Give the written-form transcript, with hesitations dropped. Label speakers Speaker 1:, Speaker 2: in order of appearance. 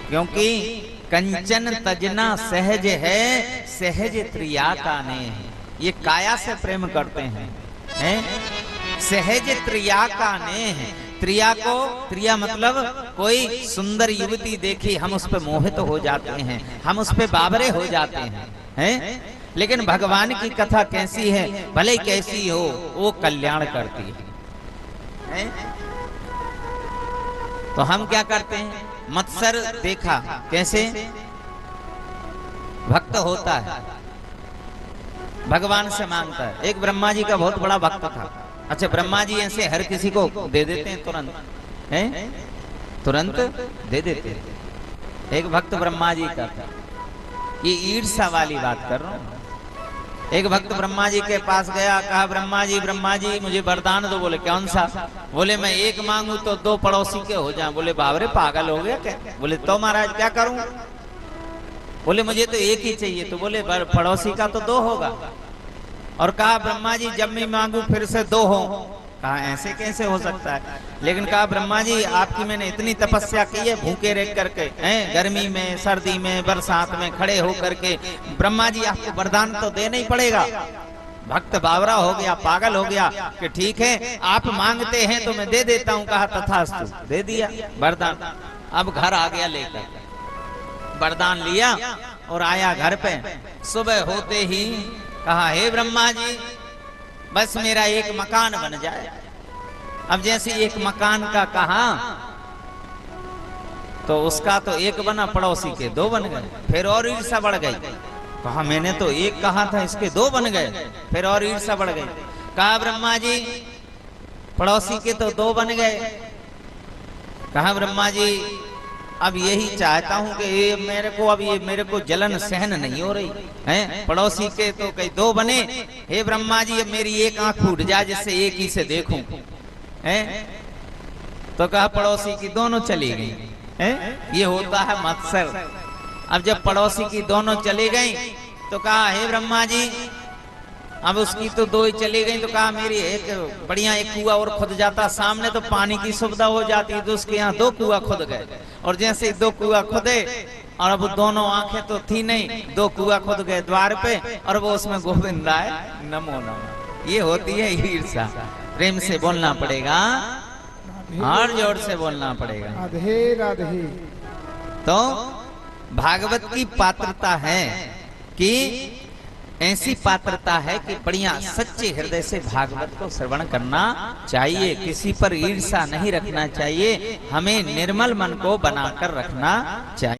Speaker 1: क्योंकि कंचन तजना सहज है, सहज त्रिया का नेह। ये काया से प्रेम करते हैं, सहज त्रिया का नेह। त्रिया को, त्रिया मतलब कोई सुंदर युवती देखी हम उस पे मोहित हो जाते हैं, हम उस पे बाबरे हो जाते हैं। लेकिन भगवान की कथा कैसी है, भले कैसी हो, वो कल्याण करती है। तो हम क्या करते हैं, मत्सर देखा कैसे भक्त होता है, भगवान से मांगता है। एक ब्रह्मा जी का बहुत बड़ा भक्त था। अच्छा, ब्रह्मा जी ऐसे हर किसी को दे देते हैं तुरंत, हैं? तुरंत दे देते हैं। एक भक्त ब्रह्मा जी का था, ये ईर्ष्या वाली बात कर रहा हूं। एक भक्त ब्रह्मा जी के पास गया, कहा ब्रह्मा जी मुझे वरदान दो। बोले कौन सा? बोले मैं एक मांगू तो दो पड़ोसी के हो जाएं। बोले बाबरे पागल हो गया क्या? बोले तो महाराज क्या करूं? बोले मुझे तो एक ही चाहिए। तो बोले पड़ोसी का तो दो होगा। और कहा ब्रह्मा जी जब मैं मांगू फिर से दो हो। कहा ऐसे कैसे हो सकता है? लेकिन कहा ब्रह्मा जी आपकी मैंने इतनी तपस्या की है, भूखे रह करके, हैं, गर्मी में, सर्दी में, बरसात में खड़े हो करके, ब्रह्मा जी आपको वरदान तो देना ही पड़ेगा। भक्त बावरा हो गया, पागल हो गया कि ठीक है आप मांगते हैं तो मैं दे देता हूं। कहा तथास्तु, दे दिया वरदान। अब घर आ गया लेकर, वरदान लिया और आया घर पे। सुबह होते ही कहा हे ब्रह्मा जी बस मेरा एक मकान बन जाए। अब जैसे एक मकान का कहा तो उसका तो एक बना, पड़ोसी के दो बन गए। फिर और ईर्ष्या बढ़ गई। कहा मैंने तो एक कहा था, इसके दो बन गए। फिर और ईर्ष्या बढ़ गई। कहा ब्रह्मा जी पड़ोसी के तो दो बन गए। कहा ब्रह्मा जी अब यही चाहता हूं कि ये मेरे को जलन सहन नहीं हो रही है। पड़ोसी के तो कई दो बने, हे ब्रह्मा जी अब मेरी एक आंख फूट जाए जिससे एक ही से देखूं। तो कहा पड़ोसी की दोनों चली गई। ये होता है मत्सर। अब जब पड़ोसी की दोनों चली गई तो कहा हे ब्रह्मा जी अब उसकी तो दो ही चली गई। तो कहा मेरी एक बढ़िया एक कुआ और खुद जाता, सामने तो पानी की सुविधा हो जाती, तो उसके यहाँ दो कुआ खुद गए। और जैसे दो कुआ खुदे और अब दोनों आंखें तो थी नहीं, दो कुआ खुद गए द्वार पे और वो उसमें गोविंद आए नमो नमो। ये होती है ईर्ष्या। प्रेम से बोलना पड़ेगा, हाथ जोड़ से बोलना पड़ेगा।
Speaker 2: राधे राधे।
Speaker 1: तो भागवत की पात्रता है कि ऐसी पात्रता है कि बढ़िया सच्चे हृदय से भागवत को श्रवण करना चाहिए। किसी पर ईर्ष्या नहीं रखना चाहिए, हमें निर्मल मन को बनाकर रखना चाहिए।